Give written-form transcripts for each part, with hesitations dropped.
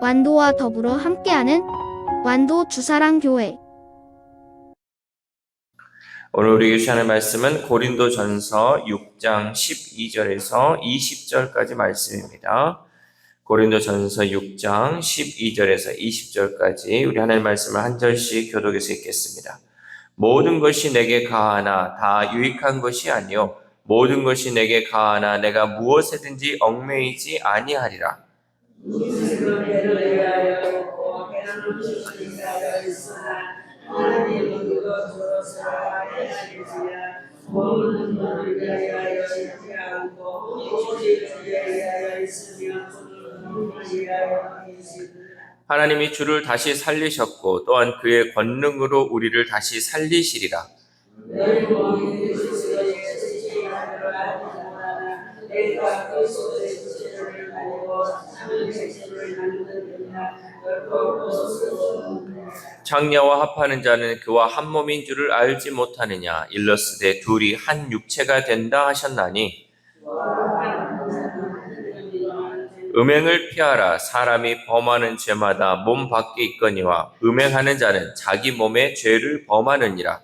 완도와 더불어 함께하는 완도 주사랑교회. 오늘 우리 교시하는 말씀은 고린도전서 6장 12절에서 20절까지 말씀입니다. 고린도전서 6장 12절에서 20절까지 우리 하나님 말씀을 한 절씩 교독해서 읽겠습니다. 모든 것이 내게 가하나 다 유익한 것이 아니요 모든 것이 내게 가하나 내가 무엇에든지 얽매이지 아니하리라. 하나님이 주를 다시 살리셨고 또한 그의 권능으로 우리를 다시 살리시리라. 장녀와 합하는 자는 그와 한 몸인 줄을 알지 못하느냐. 일러스되 둘이 한 육체가 된다 하셨나니 음행을 피하라. 사람이 범하는 죄마다 몸 밖에 있거니와 음행하는 자는 자기 몸에 죄를 범하느니라.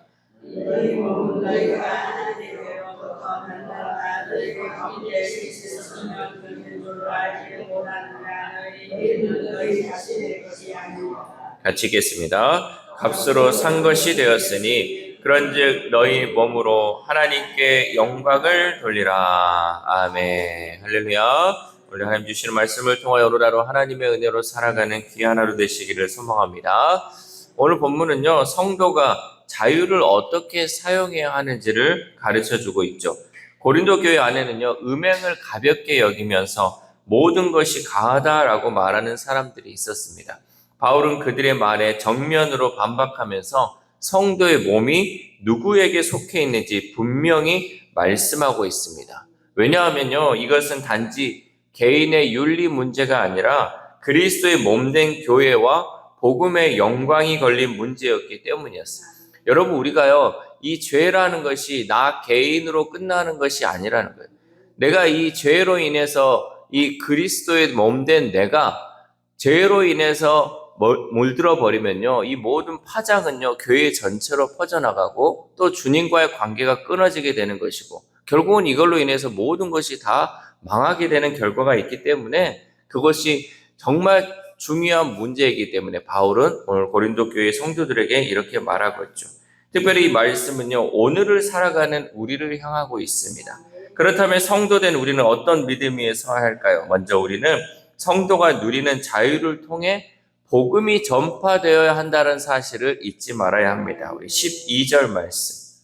같이 읽겠습니다. 값으로 산 것이 되었으니 그런즉 너희 몸으로 하나님께 영광을 돌리라. 아멘. 할렐루야. 오늘 하나님 주시는 말씀을 통하여 오늘 하루 하나님의 은혜로 살아가는 귀한 하루 되시기를 소망합니다. 오늘 본문은요, 성도가 자유를 어떻게 사용해야 하는지를 가르쳐주고 있죠. 고린도 교회 안에는요, 음행을 가볍게 여기면서 모든 것이 가하다라고 말하는 사람들이 있었습니다. 바울은 그들의 말에 정면으로 반박하면서 성도의 몸이 누구에게 속해 있는지 분명히 말씀하고 있습니다. 왜냐하면요, 이것은 단지 개인의 윤리 문제가 아니라 그리스도의 몸된 교회와 복음의 영광이 걸린 문제였기 때문이었어요. 여러분, 우리가요, 이 죄라는 것이 나 개인으로 끝나는 것이 아니라는 거예요. 내가 이 죄로 인해서 이 그리스도의 몸된 내가 죄로 인해서 물들어 버리면요, 이 모든 파장은요, 교회 전체로 퍼져나가고 또 주님과의 관계가 끊어지게 되는 것이고 결국은 이걸로 인해서 모든 것이 다 망하게 되는 결과가 있기 때문에 그것이 정말 중요한 문제이기 때문에 바울은 오늘 고린도 교회 성도들에게 이렇게 말하고 있죠. 특별히 이 말씀은요, 오늘을 살아가는 우리를 향하고 있습니다. 그렇다면 성도된 우리는 어떤 믿음 위에 서야 할까요? 먼저 우리는 성도가 누리는 자유를 통해 복음이 전파되어야 한다는 사실을 잊지 말아야 합니다. 우리 12절 말씀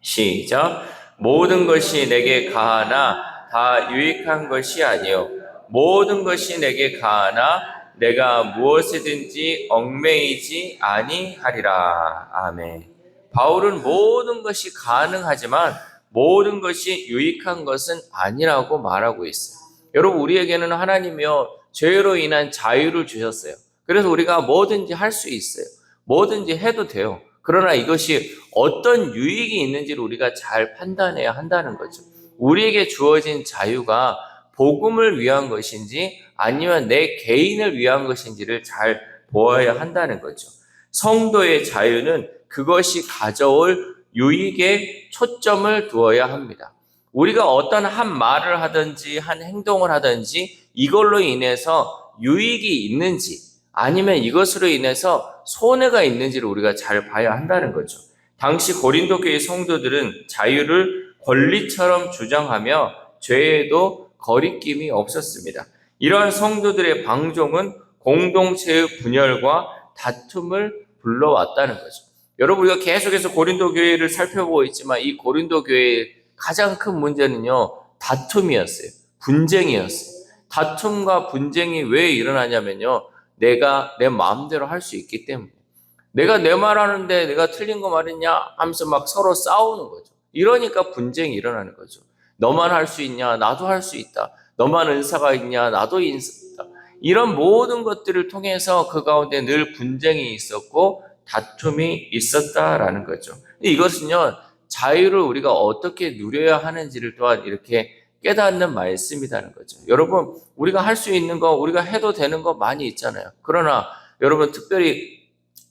시작. 모든 것이 내게 가하나 다 유익한 것이 아니요 모든 것이 내게 가하나 내가 무엇이든지 얽매이지 아니하리라. 아멘. 바울은 모든 것이 가능하지만 모든 것이 유익한 것은 아니라고 말하고 있어요. 여러분, 우리에게는 하나님이요 죄로 인한 자유를 주셨어요. 그래서 우리가 뭐든지 할 수 있어요. 뭐든지 해도 돼요. 그러나 이것이 어떤 유익이 있는지를 우리가 잘 판단해야 한다는 거죠. 우리에게 주어진 자유가 복음을 위한 것인지 아니면 내 개인을 위한 것인지를 잘 보아야 한다는 거죠. 성도의 자유는 그것이 가져올 유익에 초점을 두어야 합니다. 우리가 어떤 한 말을 하든지 한 행동을 하든지 이걸로 인해서 유익이 있는지 아니면 이것으로 인해서 손해가 있는지를 우리가 잘 봐야 한다는 거죠. 당시 고린도 교회 성도들은 자유를 권리처럼 주장하며 죄에도 거리낌이 없었습니다. 이러한 성도들의 방종은 공동체의 분열과 다툼을 불러왔다는 거죠. 여러분, 우리가 계속해서 고린도 교회를 살펴보고 있지만 이 고린도 교회의 가장 큰 문제는요, 다툼이었어요. 분쟁이었어요. 다툼과 분쟁이 왜 일어나냐면요, 내가 내 마음대로 할 수 있기 때문에. 내가 내 말 하는데 내가 틀린 거 말했냐 하면서 막 서로 싸우는 거죠. 이러니까 분쟁이 일어나는 거죠. 너만 할 수 있냐? 나도 할 수 있다. 너만 은사가 있냐? 나도 인사 있다. 이런 모든 것들을 통해서 그 가운데 늘 분쟁이 있었고 다툼이 있었다라는 거죠. 이것은요, 자유를 우리가 어떻게 누려야 하는지를 또한 이렇게 깨닫는 말씀이라는 거죠. 여러분, 우리가 할 수 있는 거, 우리가 해도 되는 거 많이 있잖아요. 그러나 여러분, 특별히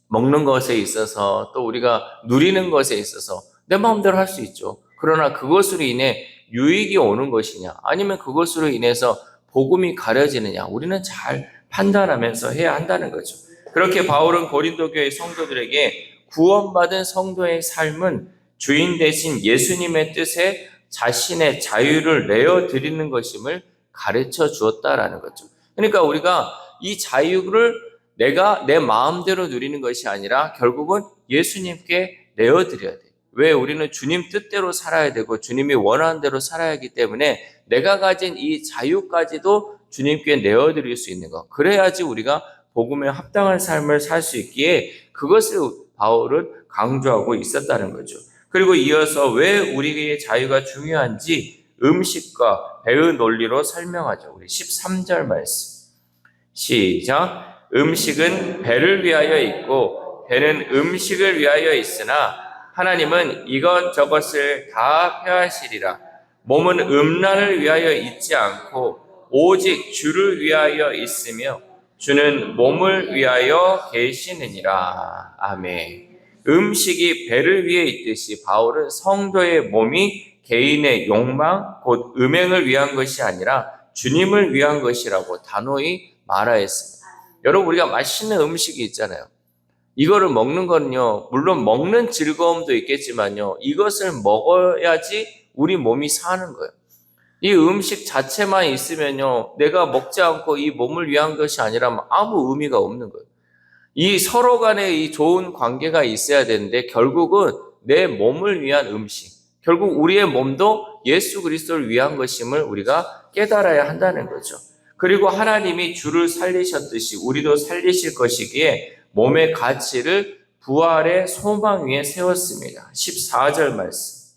먹는 것에 있어서 또 우리가 누리는 것에 있어서 내 마음대로 할 수 있죠. 그러나 그것으로 인해 유익이 오는 것이냐, 아니면 그것으로 인해서 복음이 가려지느냐, 우리는 잘 판단하면서 해야 한다는 거죠. 그렇게 바울은 고린도 교회 성도들에게 구원받은 성도의 삶은 주인 대신 예수님의 뜻에 자신의 자유를 내어드리는 것임을 가르쳐 주었다라는 거죠. 그러니까 우리가 이 자유를 내가 내 마음대로 누리는 것이 아니라 결국은 예수님께 내어드려야 돼. 왜? 우리는 주님 뜻대로 살아야 되고 주님이 원하는 대로 살아야 하기 때문에 내가 가진 이 자유까지도 주님께 내어드릴 수 있는 것. 그래야지 우리가 복음에 합당한 삶을 살 수 있기에 그것을 바울은 강조하고 있었다는 거죠. 그리고 이어서 왜 우리의 자유가 중요한지 음식과 배의 논리로 설명하죠. 우리 13절 말씀. 시작. 음식은 배를 위하여 있고 배는 음식을 위하여 있으나 하나님은 이것저것을 다 폐하시리라. 몸은 음란을 위하여 있지 않고 오직 주를 위하여 있으며 주는 몸을 위하여 계시느니라. 아멘. 음식이 배를 위해 있듯이 바울은 성도의 몸이 개인의 욕망, 곧 음행을 위한 것이 아니라 주님을 위한 것이라고 단호히 말하였습니다. 여러분, 우리가 맛있는 음식이 있잖아요. 이거를 먹는 거는요, 물론 먹는 즐거움도 있겠지만요, 이것을 먹어야지 우리 몸이 사는 거예요. 이 음식 자체만 있으면요, 내가 먹지 않고 이 몸을 위한 것이 아니라면 아무 의미가 없는 거예요. 이 서로 간에 이 좋은 관계가 있어야 되는데 결국은 내 몸을 위한 음식, 결국 우리의 몸도 예수 그리스도를 위한 것임을 우리가 깨달아야 한다는 거죠. 그리고 하나님이 주를 살리셨듯이 우리도 살리실 것이기에 몸의 가치를 부활의 소망 위에 세웠습니다. 14절 말씀.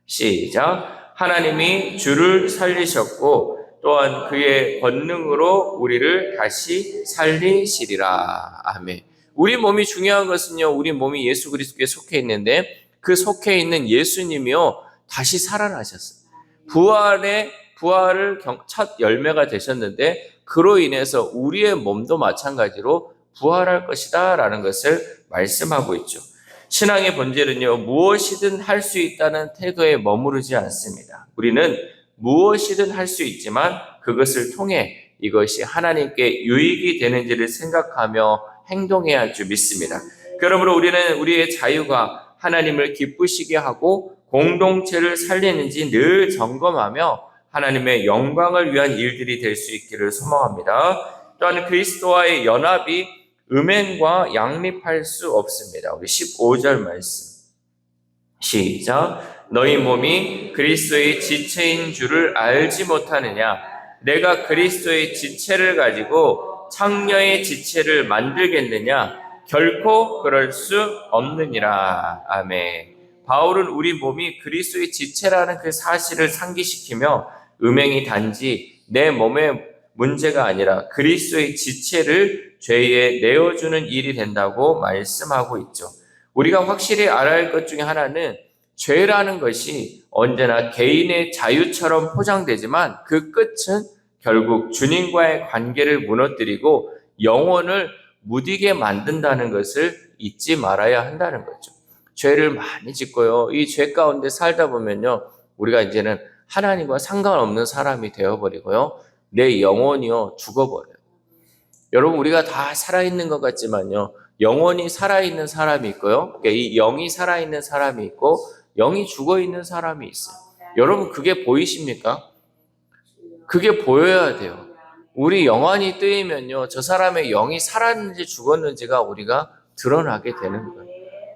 시작. 하나님이 주를 살리셨고 또한 그의 권능으로 우리를 다시 살리시리라. 아멘. 우리 몸이 중요한 것은요, 우리 몸이 예수 그리스도에 속해 있는데 그 속해 있는 예수님이요 다시 살아나셨어요. 부활을 첫 열매가 되셨는데 그로 인해서 우리의 몸도 마찬가지로 부활할 것이다 라는 것을 말씀하고 있죠. 신앙의 본질은요, 무엇이든 할 수 있다는 태도에 머무르지 않습니다. 우리는 무엇이든 할 수 있지만 그것을 통해 이것이 하나님께 유익이 되는지를 생각하며 행동해야 할 줄 믿습니다. 그러므로 우리는 우리의 자유가 하나님을 기쁘시게 하고 공동체를 살리는지 늘 점검하며 하나님의 영광을 위한 일들이 될 수 있기를 소망합니다. 또한 그리스도와의 연합이 음행과 양립할 수 없습니다. 우리 15절 말씀. 시작. 너희 몸이 그리스도의 지체인 줄을 알지 못하느냐? 내가 그리스도의 지체를 가지고 창녀의 지체를 만들겠느냐? 결코 그럴 수 없느니라. 아멘. 바울은 우리 몸이 그리스도의 지체라는 그 사실을 상기시키며 음행이 단지 내 몸의 문제가 아니라 그리스도의 지체를 죄에 내어주는 일이 된다고 말씀하고 있죠. 우리가 확실히 알아야 할 것 중에 하나는 죄라는 것이 언제나 개인의 자유처럼 포장되지만 그 끝은 결국 주님과의 관계를 무너뜨리고 영혼을 무디게 만든다는 것을 잊지 말아야 한다는 거죠. 죄를 많이 짓고요. 이 죄 가운데 살다 보면요, 우리가 이제는 하나님과 상관없는 사람이 되어버리고요. 내 영혼이요, 죽어버려요. 여러분, 우리가 다 살아있는 것 같지만요, 영혼이 살아있는 사람이 있고요. 그러니까 이 영이 살아있는 사람이 있고, 영이 죽어있는 사람이 있어요. 여러분, 그게 보이십니까? 그게 보여야 돼요. 우리 영혼이 뜨이면요, 저 사람의 영이 살았는지 죽었는지가 우리가 드러나게 되는 거예요.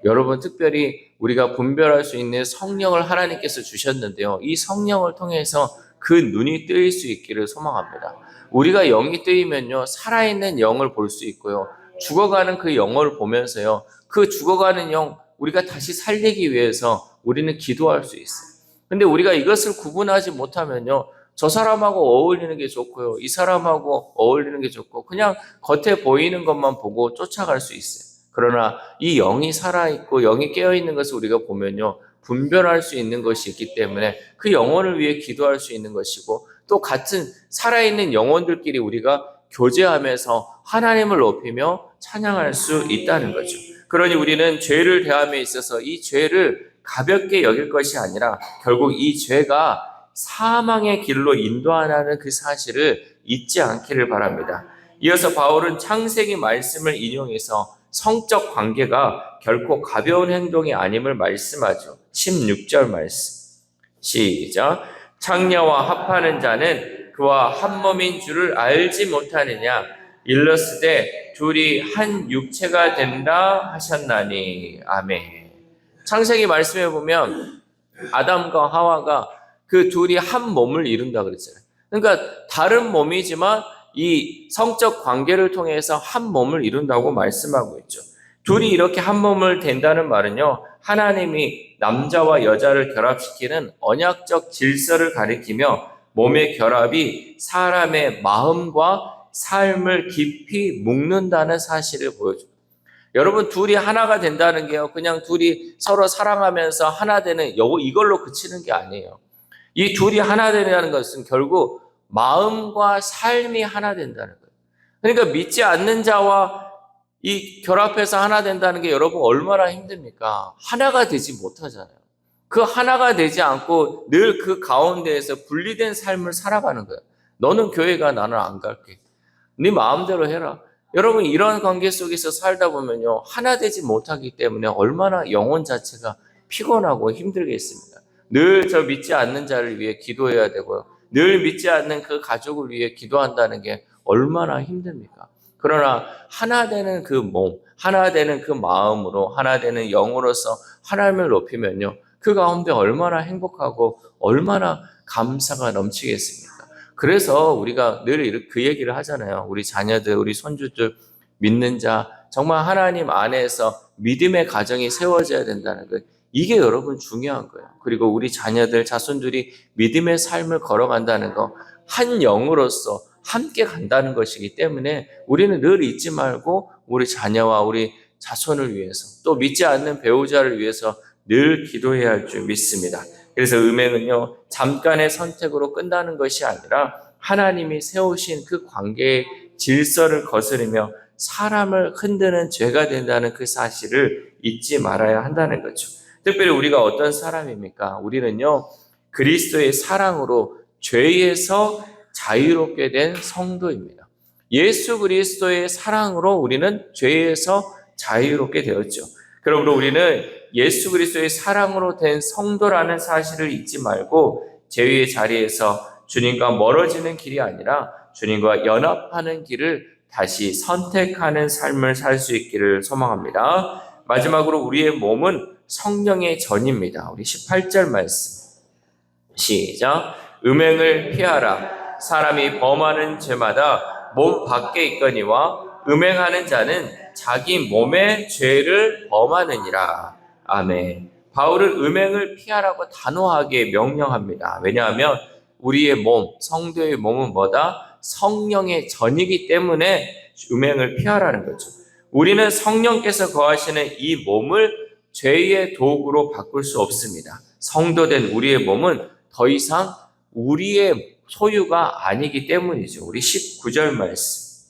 여러분, 특별히 우리가 분별할 수 있는 성령을 하나님께서 주셨는데요, 이 성령을 통해서 그 눈이 뜨일 수 있기를 소망합니다. 우리가 영이 뜨이면요, 살아있는 영을 볼 수 있고요, 죽어가는 그 영을 보면서요, 그 죽어가는 영 우리가 다시 살리기 위해서 우리는 기도할 수 있어요. 근데 우리가 이것을 구분하지 못하면요, 저 사람하고 어울리는 게 좋고요, 이 사람하고 어울리는 게 좋고 그냥 겉에 보이는 것만 보고 쫓아갈 수 있어요. 그러나 이 영이 살아있고 영이 깨어있는 것을 우리가 보면요, 분별할 수 있는 것이 있기 때문에 그 영혼을 위해 기도할 수 있는 것이고, 또 같은 살아있는 영혼들끼리 우리가 교제하면서 하나님을 높이며 찬양할 수 있다는 거죠. 그러니 우리는 죄를 대함에 있어서 이 죄를 가볍게 여길 것이 아니라 결국 이 죄가 사망의 길로 인도하는 그 사실을 잊지 않기를 바랍니다. 이어서 바울은 창세기 말씀을 인용해서 성적 관계가 결코 가벼운 행동이 아님을 말씀하죠. 16절 말씀. 시작. 창녀와 합하는 자는 그와 한 몸인 줄을 알지 못하느냐. 일렀으되 둘이 한 육체가 된다 하셨나니. 아멘. 창세기 말씀에 보면 아담과 하와가 그 둘이 한 몸을 이룬다 그랬어요. 그러니까 다른 몸이지만 이 성적 관계를 통해서 한 몸을 이룬다고 말씀하고 있죠. 둘이 이렇게 한 몸을 된다는 말은요, 하나님이 남자와 여자를 결합시키는 언약적 질서를 가리키며 몸의 결합이 사람의 마음과 삶을 깊이 묶는다는 사실을 보여줍니다. 여러분, 둘이 하나가 된다는 게요, 그냥 둘이 서로 사랑하면서 하나 되는 이걸로 그치는 게 아니에요. 이 둘이 하나 되는 것은 결국 마음과 삶이 하나 된다는 거예요. 그러니까 믿지 않는 자와 이 결합해서 하나 된다는 게 여러분 얼마나 힘듭니까? 하나가 되지 못하잖아요. 그 하나가 되지 않고 늘 그 가운데에서 분리된 삶을 살아가는 거예요. 너는 교회 가, 나는 안 갈게. 네 마음대로 해라. 여러분, 이런 관계 속에서 살다 보면요, 하나 되지 못하기 때문에 얼마나 영혼 자체가 피곤하고 힘들겠습니까? 늘 저 믿지 않는 자를 위해 기도해야 되고요, 늘 믿지 않는 그 가족을 위해 기도한다는 게 얼마나 힘듭니까? 그러나 하나 되는 그 몸, 하나 되는 그 마음으로, 하나 되는 영으로서 하나님을 높이면요, 그 가운데 얼마나 행복하고 얼마나 감사가 넘치겠습니까? 그래서 우리가 늘 그 얘기를 하잖아요. 우리 자녀들, 우리 손주들, 믿는 자, 정말 하나님 안에서 믿음의 가정이 세워져야 된다는 거. 이게 여러분 중요한 거예요. 그리고 우리 자녀들, 자손들이 믿음의 삶을 걸어간다는 거, 한 영으로서 함께 간다는 것이기 때문에 우리는 늘 잊지 말고 우리 자녀와 우리 자손을 위해서, 또 믿지 않는 배우자를 위해서 늘 기도해야 할 줄 믿습니다. 그래서 음행은요, 잠깐의 선택으로 끝나는 것이 아니라 하나님이 세우신 그 관계의 질서를 거스르며 사람을 흔드는 죄가 된다는 그 사실을 잊지 말아야 한다는 거죠. 특별히 우리가 어떤 사람입니까? 우리는요, 그리스도의 사랑으로 죄에서 자유롭게 된 성도입니다. 예수 그리스도의 사랑으로 우리는 죄에서 자유롭게 되었죠. 그러므로 우리는 예수 그리스도의 사랑으로 된 성도라는 사실을 잊지 말고 죄의 자리에서 주님과 멀어지는 길이 아니라 주님과 연합하는 길을 다시 선택하는 삶을 살 수 있기를 소망합니다. 마지막으로 우리의 몸은 성령의 전입니다. 우리 18절 말씀 시작. 음행을 피하라. 사람이 범하는 죄마다 몸 밖에 있거니와 음행하는 자는 자기 몸의 죄를 범하느니라. 아멘. 바울은 음행을 피하라고 단호하게 명령합니다. 왜냐하면 우리의 몸, 성도의 몸은 뭐다? 성령의 전이기 때문에 음행을 피하라는 거죠. 우리는 성령께서 거하시는 이 몸을 죄의 도구로 바꿀 수 없습니다. 성도된 우리의 몸은 더 이상 우리의 소유가 아니기 때문이죠. 우리 19절 말씀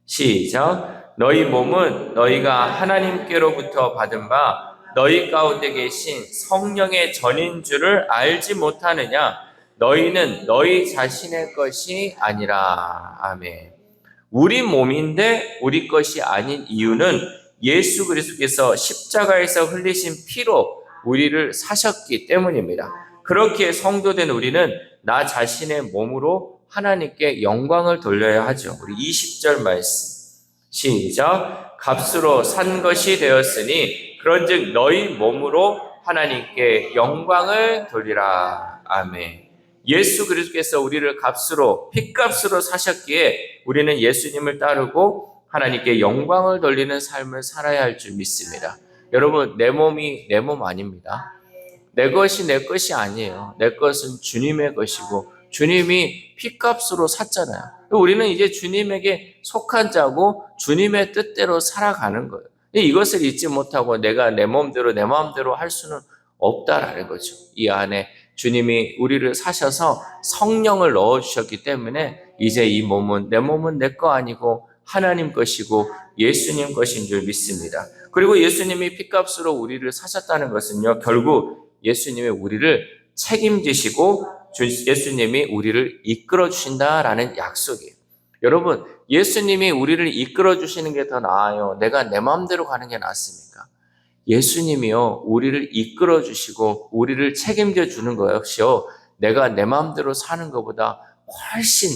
시작. 너희 몸은 너희가 하나님께로부터 받은 바 너희 가운데 계신 성령의 전인 줄을 알지 못하느냐? 너희는 너희 자신의 것이 아니라. 아멘. 우리 몸인데 우리 것이 아닌 이유는 예수 그리스도께서 십자가에서 흘리신 피로 우리를 사셨기 때문입니다. 그렇기에 성도된 우리는 나 자신의 몸으로 하나님께 영광을 돌려야 하죠. 우리 20절 말씀 시작. 값으로 산 것이 되었으니 그런즉 너희 몸으로 하나님께 영광을 돌리라. 아멘. 예수 그리스도께서 우리를 값으로, 핏값으로 사셨기에 우리는 예수님을 따르고 하나님께 영광을 돌리는 삶을 살아야 할 줄 믿습니다. 여러분, 내 몸이 내 몸 아닙니다. 내 것이 내 것이 아니에요. 내 것은 주님의 것이고 주님이 핏값으로 샀잖아요. 우리는 이제 주님에게 속한 자고 주님의 뜻대로 살아가는 거예요. 근데 이것을 잊지 못하고 내가 내 몸대로 내 마음대로 할 수는 없다라는 거죠. 이 안에 주님이 우리를 사셔서 성령을 넣어주셨기 때문에 이제 이 몸은 내 거 아니고 하나님 것이고 예수님 것인 줄 믿습니다. 그리고 예수님이 핏값으로 우리를 사셨다는 것은요, 결국 예수님이 우리를 책임지시고 예수님이 우리를 이끌어 주신다라는 약속이에요. 여러분, 예수님이 우리를 이끌어 주시는 게 더 나아요? 내가 내 마음대로 가는 게 낫습니까? 예수님이요, 우리를 이끌어 주시고 우리를 책임져 주는 것이요, 내가 내 마음대로 사는 것보다 훨씬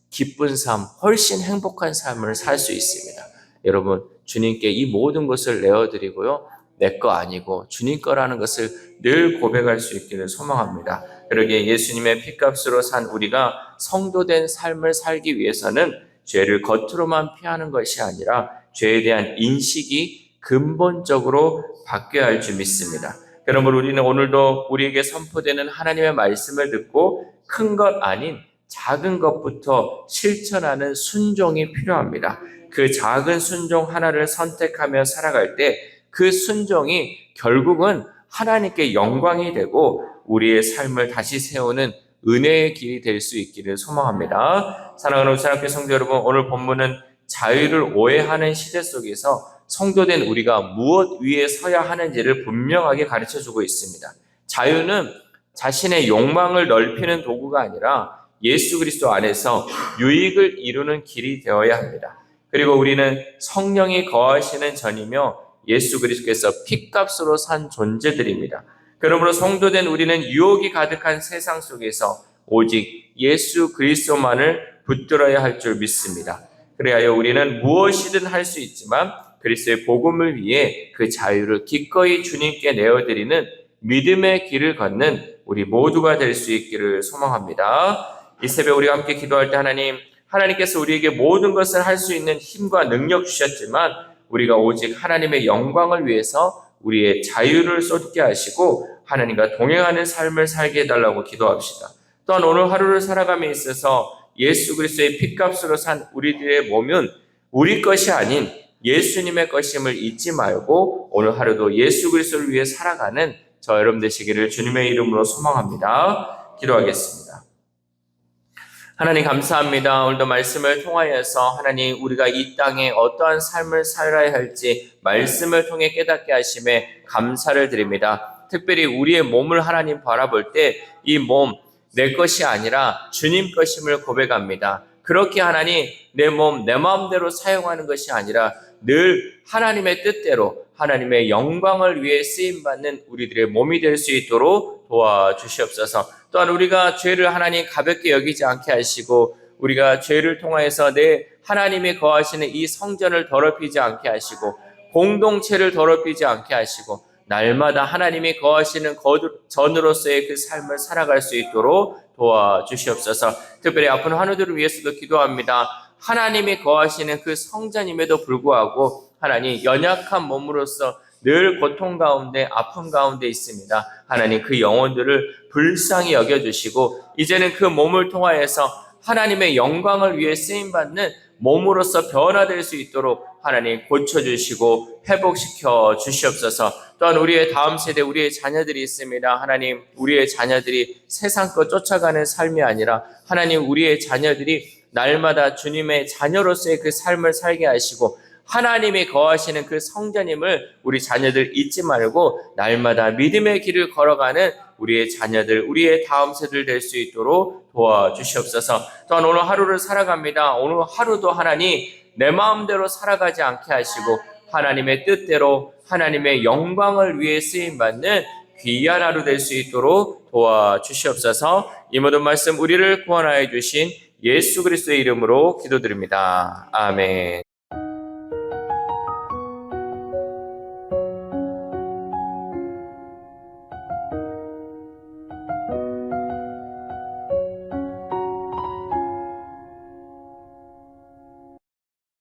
기쁜 삶, 훨씬 행복한 삶을 살 수 있습니다. 여러분, 주님께 이 모든 것을 내어드리고요, 내 거 아니고 주님 거라는 것을 늘 고백할 수 있기를 소망합니다. 그러기에 예수님의 핏값으로 산 우리가 성도된 삶을 살기 위해서는 죄를 겉으로만 피하는 것이 아니라 죄에 대한 인식이 근본적으로 바뀌어야 할 줄 믿습니다. 그러므로 우리는 오늘도 우리에게 선포되는 하나님의 말씀을 듣고 큰 것 아닌 작은 것부터 실천하는 순종이 필요합니다. 그 작은 순종 하나를 선택하며 살아갈 때 그 순종이 결국은 하나님께 영광이 되고 우리의 삶을 다시 세우는 은혜의 길이 될 수 있기를 소망합니다. 사랑하는 사랑교회 성도 여러분, 오늘 본문은 자유를 오해하는 시대 속에서 성도된 우리가 무엇 위에 서야 하는지를 분명하게 가르쳐주고 있습니다. 자유는 자신의 욕망을 넓히는 도구가 아니라 예수 그리스도 안에서 유익을 이루는 길이 되어야 합니다. 그리고 우리는 성령이 거하시는 전이며 예수 그리스도께서 핏값으로 산 존재들입니다. 그러므로 성도된 우리는 유혹이 가득한 세상 속에서 오직 예수 그리스도만을 붙들어야 할 줄 믿습니다. 그래야 우리는 무엇이든 할 수 있지만 그리스도의 복음을 위해 그 자유를 기꺼이 주님께 내어드리는 믿음의 길을 걷는 우리 모두가 될 수 있기를 소망합니다. 이 새벽 우리가 함께 기도할 때 하나님께서 우리에게 모든 것을 할 수 있는 힘과 능력 주셨지만 우리가 오직 하나님의 영광을 위해서 우리의 자유를 쏟게 하시고 하나님과 동행하는 삶을 살게 해달라고 기도합시다. 또한 오늘 하루를 살아감에 있어서 예수 그리스도의 핏값으로 산 우리들의 몸은 우리 것이 아닌 예수님의 것임을 잊지 말고 오늘 하루도 예수 그리스도를 위해 살아가는 저 여러분 되시기를 주님의 이름으로 소망합니다. 기도하겠습니다. 하나님 감사합니다. 오늘도 말씀을 통하여서 하나님 우리가 이 땅에 어떠한 삶을 살아야 할지 말씀을 통해 깨닫게 하심에 감사를 드립니다. 특별히 우리의 몸을 하나님 바라볼 때 이 몸 내 것이 아니라 주님 것임을 고백합니다. 그렇게 하나님 내 몸 내 마음대로 사용하는 것이 아니라 늘 하나님의 뜻대로 하나님의 영광을 위해 쓰임받는 우리들의 몸이 될 수 있도록 도와주시옵소서. 또한 우리가 죄를 하나님 가볍게 여기지 않게 하시고 우리가 죄를 통하여서 내 하나님이 거하시는 이 성전을 더럽히지 않게 하시고 공동체를 더럽히지 않게 하시고 날마다 하나님이 거하시는 전으로서의 그 삶을 살아갈 수 있도록 도와주시옵소서. 특별히 아픈 환우들을 위해서도 기도합니다. 하나님이 거하시는 그 성전임에도 불구하고 하나님 연약한 몸으로서 늘 고통 가운데 아픔 가운데 있습니다. 하나님 그 영혼들을 불쌍히 여겨주시고 이제는 그 몸을 통하여서 하나님의 영광을 위해 쓰임받는 몸으로서 변화될 수 있도록 하나님 고쳐주시고 회복시켜 주시옵소서. 또한 우리의 다음 세대 우리의 자녀들이 있습니다. 하나님 우리의 자녀들이 세상 것 쫓아가는 삶이 아니라 하나님 우리의 자녀들이 날마다 주님의 자녀로서의 그 삶을 살게 하시고 하나님이 거하시는 그 성전임을 우리 자녀들 잊지 말고 날마다 믿음의 길을 걸어가는 우리의 자녀들, 우리의 다음 세대들 될 수 있도록 도와주시옵소서. 또한 오늘 하루를 살아갑니다. 오늘 하루도 하나님 내 마음대로 살아가지 않게 하시고 하나님의 뜻대로 하나님의 영광을 위해 쓰임받는 귀한 하루 될 수 있도록 도와주시옵소서. 이 모든 말씀 우리를 구원하여 주신 예수 그리스도의 이름으로 기도드립니다. 아멘.